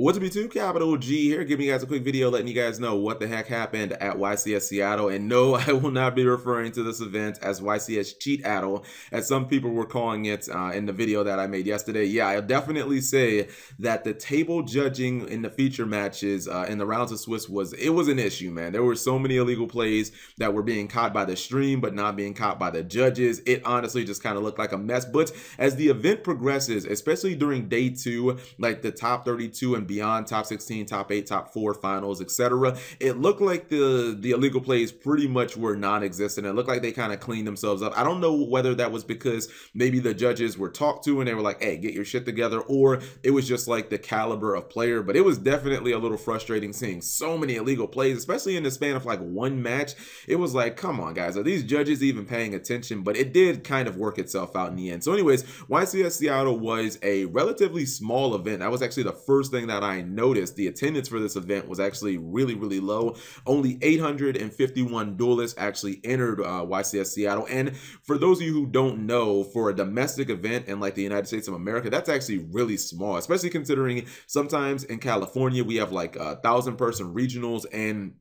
What's up YouTube, Capital G here, giving you guys a quick video letting you guys know what the heck happened at YCS Seattle. And no, I will not be referring to this event as YCS Cheat-Addle, as some people were calling it in the video that I made yesterday. Yeah, I'll definitely say that the table judging in the feature matches in the rounds of Swiss was an issue, man. There were so many illegal plays that were being caught by the stream, but not being caught by the judges. It honestly just kind of looked like a mess. But as the event progresses, especially during day 2, like the top 32 and beyond, top 16, top 8, top 4 finals, etc., it looked like the illegal plays pretty much were non-existent. It looked like they kind of cleaned themselves up. I don't know whether that was because maybe the judges were talked to and they were like, hey, get your shit together, or it was just like the caliber of player. But it was definitely a little frustrating seeing so many illegal plays, especially in the span of like one match. It was like, come on guys, are these judges even paying attention? But it did kind of work itself out in the end. So anyways, YCS Seattle was a relatively small event. That was actually the first thing that I noticed. The attendance for this event was actually really low. Only 851 duelists actually entered YCS Seattle. And for those of you who don't know, for a domestic event in like the United States of America, that's actually really small, especially considering sometimes in California we have like 1,000-person regionals, and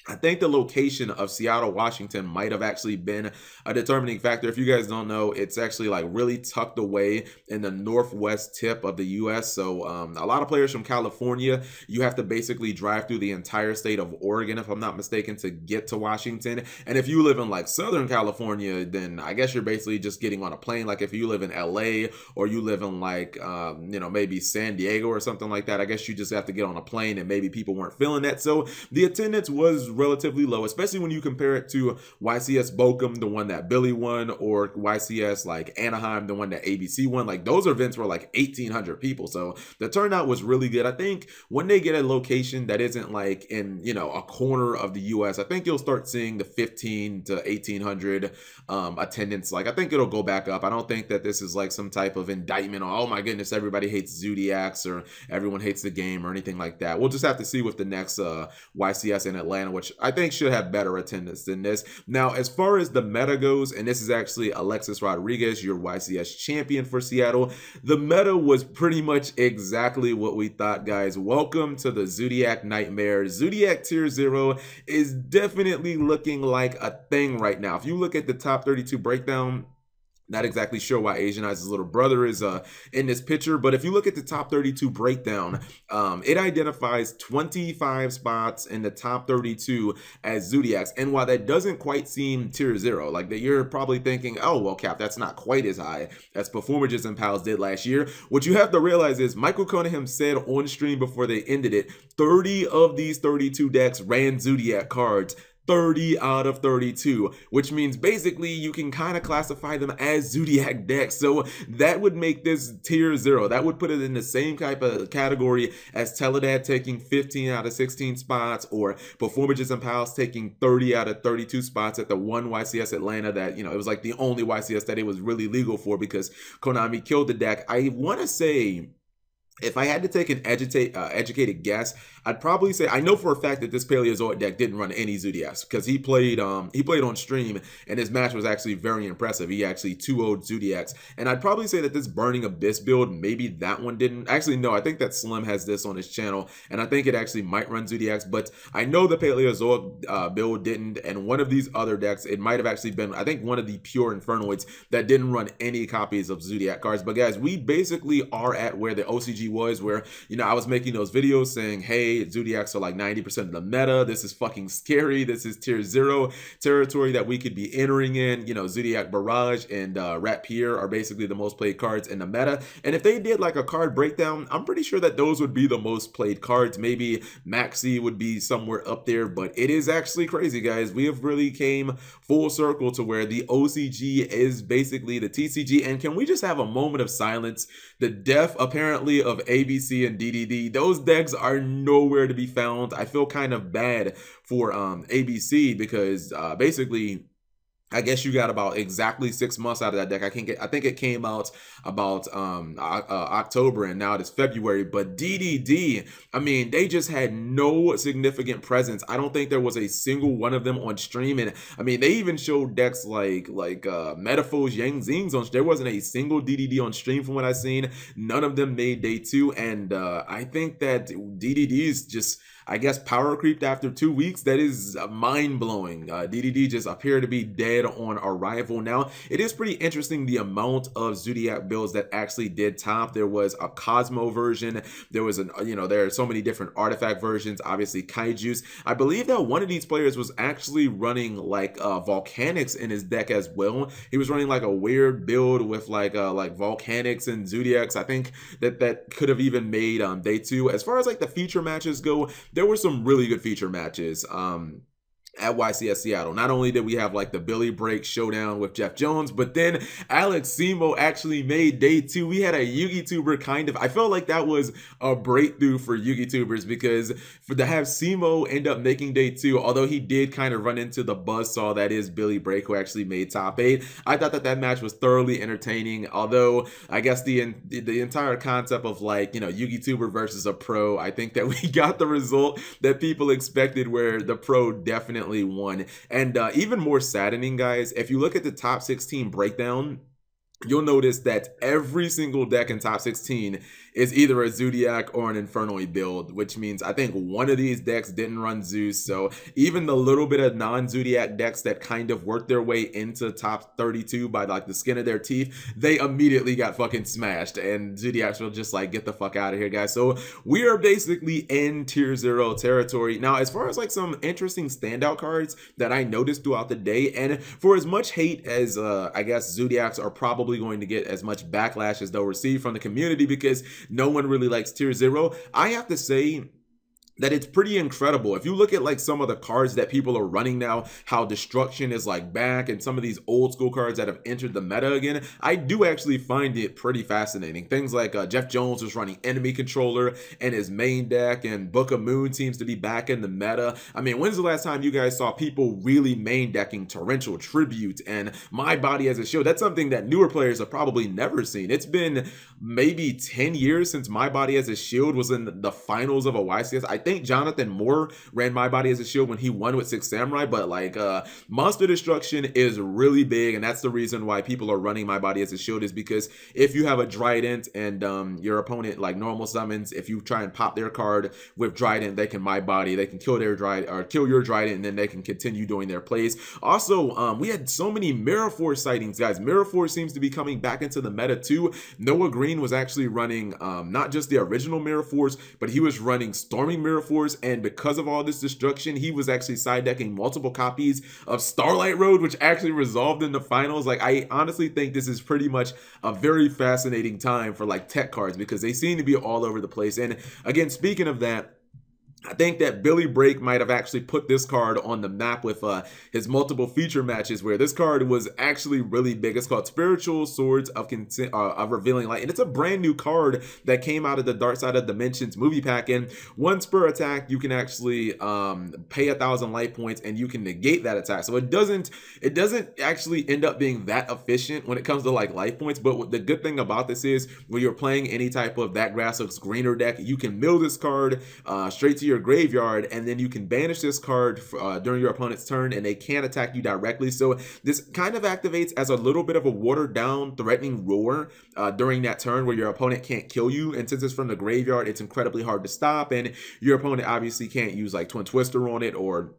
I think the location of Seattle, Washington might have actually been a determining factor. If you guys don't know, it's actually like really tucked away in the northwest tip of the US. So a lot of players from California, you have to basically drive through the entire state of Oregon, if I'm not mistaken, to get to Washington. And if you live in like Southern California, then I guess you're basically just getting on a plane. Like if you live in LA or you live in like, you know, maybe San Diego or something like that, I guess you just have to get on a plane, and maybe people weren't feeling that. So the attendance was relatively low, especially when you compare it to YCS Bochum, the one that Billy won, or YCS like Anaheim, the one that ABC won. Like those events were like 1,800 people. So the turnout was really good. I think when they get a location that isn't like in, you know, a corner of the US, I think you'll start seeing the 1,500 to 1,800 attendance. Like I think it'll go back up. I don't think that this is like some type of indictment or, oh my goodness, everybody hates Zodiacs or everyone hates the game or anything like that. We'll just have to see with the next YCS in Atlanta, which I think should have better attendance than this. Now, as far as the meta goes, and this is actually Alexis Rodriguez, your YCS champion for Seattle, the meta was pretty much exactly what we thought, guys. Welcome to the Zodiac Nightmare. Zodiac Tier 0 is definitely looking like a thing right now. If you look at the top 32 breakdown, not exactly sure why Asian Eyes' little brother is in this picture, but if you look at the top 32 breakdown, it identifies 25 spots in the top 32 as Zodiacs. And while that doesn't quite seem tier 0, like that, you're probably thinking, oh, well, Cap, that's not quite as high as Performages and Pals did last year. What you have to realize is Michael Cunningham said on stream before they ended it, 30 of these 32 decks ran Zodiac cards. 30 out of 32, which means basically you can kind of classify them as Zodiac decks. So that would make this tier 0. That would put it in the same type of category as Teledad taking 15 out of 16 spots, or Performages and Pals taking 30 out of 32 spots at the one YCS Atlanta that, you know, it was like the only YCS that it was really legal for because Konami killed the deck. I want to say, if I had to take an educated guess, I'd probably say, I know for a fact that this Paleozoic deck didn't run any Zodiacs because he played on stream and his match was actually very impressive. He actually 2-0'd Zodiacs. And I'd probably say that this Burning Abyss build, maybe that one didn't. Actually, no, I think that Slim has this on his channel and I think it actually might run Zodiacs, but I know the Paleozoic build didn't. And one of these other decks, it might have actually been, I think, one of the pure Infernoids that didn't run any copies of Zodiac cards. But guys, we basically are at where the OCG was, where, you know, I was making those videos saying, hey, Zodiacs are like 90% of the meta. This is fucking scary. This is tier 0 territory that we could be entering in. You know, Zodiac Barrage and Ratpier are basically the most played cards in the meta. And if they did like a card breakdown, I'm pretty sure that those would be the most played cards. Maybe Maxi would be somewhere up there, but it is actually crazy, guys. We have really came full circle to where the OCG is basically the TCG. And can we just have a moment of silence? The death, apparently, of ABC and DDD, those decks are nowhere to be found. I feel kind of bad for ABC because basically I guess you got about exactly 6 months out of that deck. I think it came out about October, and now it is February. But DDD, I mean, they just had no significant presence. I don't think there was a single one of them on stream. And I mean, they even showed decks like Metaphors, Yang Zings on. There wasn't a single DDD on stream from what I've seen. None of them made day 2, and I think that DDD is just, I guess, power creeped after 2 weeks. That is mind-blowing. DDD just appear to be dead on arrival. Now, it is pretty interesting the amount of Zodiac builds that actually did top. There was a Cosmo version. There was there are so many different artifact versions, obviously Kaijus. I believe that one of these players was actually running like Volcanics in his deck as well. He was running like a weird build with like Volcanics and Zodiacs. I think that could have even made day 2. As far as like the feature matches go, there were some really good feature matches at YCS Seattle. Not only did we have like the Billy Break showdown with Jeff Jones, but then Alex Simo actually made day 2. We had a YugiTuber kind of, I felt like that was a breakthrough for YugiTubers, because to have Simo end up making day 2, although he did kind of run into the buzzsaw that is Billy Break, who actually made top 8, I thought that match was thoroughly entertaining. Although I guess the entire concept of like, YugiTuber versus a pro, I think that we got the result that people expected, where the pro definitely won. And even more saddening, guys, if you look at the top 16 breakdown, you'll notice that every single deck in top 16 is either a Zodiac or an Infernoid build, which means I think one of these decks didn't run Zeus. So even the little bit of non-Zodiac decks that kind of worked their way into top 32 by like the skin of their teeth, they immediately got fucking smashed, and Zodiacs will just like, get the fuck out of here, guys. So we are basically in tier 0 territory. Now, as far as like some interesting standout cards that I noticed throughout the day, and for as much hate as I guess Zodiacs are probably going to get, as much backlash as they'll receive from the community, because no one really likes tier 0, I have to say that it's pretty incredible. If you look at like some of the cards that people are running now, how Destruction is like back, and some of these old school cards that have entered the meta again, I do actually find it pretty fascinating. Things like Jeff Jones was running Enemy Controller in his main deck, and Book of Moon seems to be back in the meta. I mean, when's the last time you guys saw people really main decking Torrential Tribute and MyBody as a shield? That's something that newer players have probably never seen. It's been maybe 10 years since MyBody as a shield was in the finals of a YCS. I think Jonathan Moore ran MyBody as a shield when he won with 6 Samurai, but like Monster Destruction is really big, and that's the reason why people are running MyBody as a shield, is because if you have a Trident and your opponent like normal summons, if you try and pop their card with Trident, they can MyBody, they can kill their Trident or kill your Trident, and then they can continue doing their plays. Also, we had so many Mirror Force sightings, guys. Mirror Force seems to be coming back into the meta too. Noah Green was actually running not just the original Mirror Force, but he was running Storming Mirror Force, and because of all this destruction, he was actually side decking multiple copies of Starlight Road, which actually resolved in the finals. Like, I honestly think this is pretty much a very fascinating time for like tech cards, because they seem to be all over the place. And again, speaking of that, I think that Billy Break might have actually put this card on the map with his multiple feature matches, where this card was actually really big. It's called Spiritual Swords of Revealing Light, and it's a brand new card that came out of the Dark Side of Dimensions movie pack. And one spur attack, you can actually pay 1,000 life points, and you can negate that attack. So it doesn't actually end up being that efficient when it comes to like life points. But the good thing about this is, when you're playing any type of that grass looks greener deck, you can mill this card straight to your graveyard, and then you can banish this card during your opponent's turn, and they can't attack you directly. So this kind of activates as a little bit of a watered down threatening roar during that turn, where your opponent can't kill you, and since it's from the graveyard, it's incredibly hard to stop, and your opponent obviously can't use like Twin Twister on it, or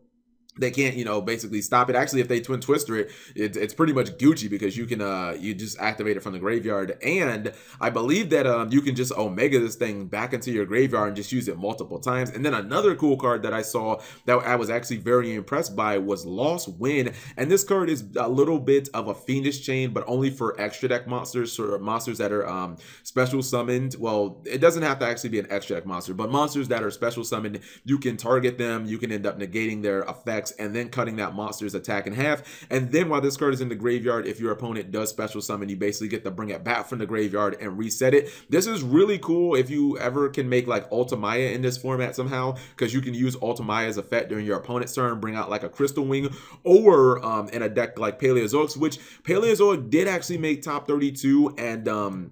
they can't, basically stop it. Actually, if they Twin Twister it, it's pretty much Gucci, because you can you just activate it from the graveyard. And I believe that you can just Omega this thing back into your graveyard and just use it multiple times. And then another cool card that I saw that I was actually very impressed by was Lost Wind. And this card is a little bit of a Fiendish Chain, but only for extra deck monsters, or monsters that are special summoned. Well, it doesn't have to actually be an extra deck monster, but monsters that are special summoned, you can target them, you can end up negating their effect decks and then cutting that monster's attack in half. And then while this card is in the graveyard, if your opponent does special summon, you basically get to bring it back from the graveyard and reset it. This is really cool if you ever can make like Ultimaya in this format somehow, because you can use Ultimaya's effect during your opponent's turn, bring out like a Crystal Wing, or in a deck like Paleozoics, which Paleozoic did actually make top 32, and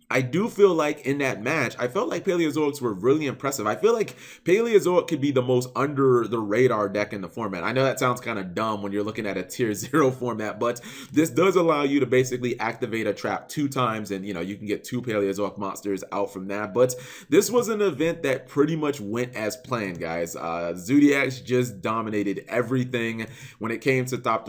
I do feel like in that match, I felt like Paleozoics were really impressive. I feel like Paleozoic could be the most under the radar deck in the format. I know that sounds kind of dumb when you're looking at a tier 0 format, but this does allow you to basically activate a trap 2 times, and you know, you can get 2 Paleozoic monsters out from that. But this was an event that pretty much went as planned, guys. Zodiacs just dominated everything when it came to top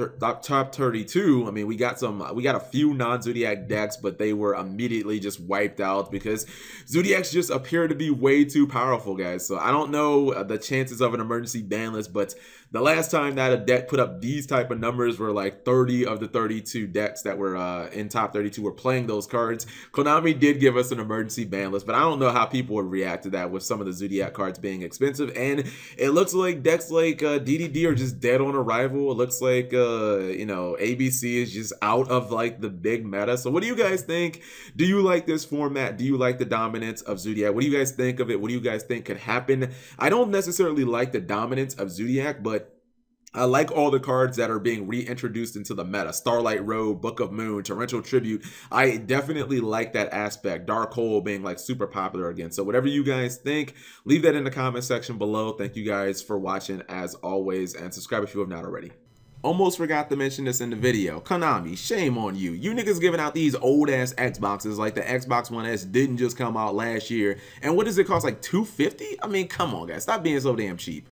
32. I mean, we got a few non-Zodiac decks, but they were immediately just wiped out because Zodiacs just appear to be way too powerful, guys. So I don't know the chances of an emergency ban list, but the last time that a deck put up these type of numbers were like 30 of the 32 decks that were in top 32 were playing those cards. Konami did give us an emergency ban list, but I don't know how people would react to that with some of the Zodiac cards being expensive. And it looks like decks like DDD are just dead on arrival. It looks like you know, ABC is just out of like the big meta. So what do you guys think? Do you like this format? Do you like the dominance of Zodiac? What do you guys think of it? What do you guys think could happen? I don't necessarily like the dominance of Zodiac, but I like all the cards that are being reintroduced into the meta. Starlight Road, Book of Moon, Torrential Tribute. I definitely like that aspect. Dark Hole being like super popular again. So whatever you guys think, leave that in the comment section below. Thank you guys for watching as always, and subscribe if you have not already. Almost forgot to mention this in the video. Konami, shame on you. You niggas giving out these old ass Xboxes like the Xbox One S didn't just come out last year. And what does it cost, like $250? I mean, come on guys, stop being so damn cheap.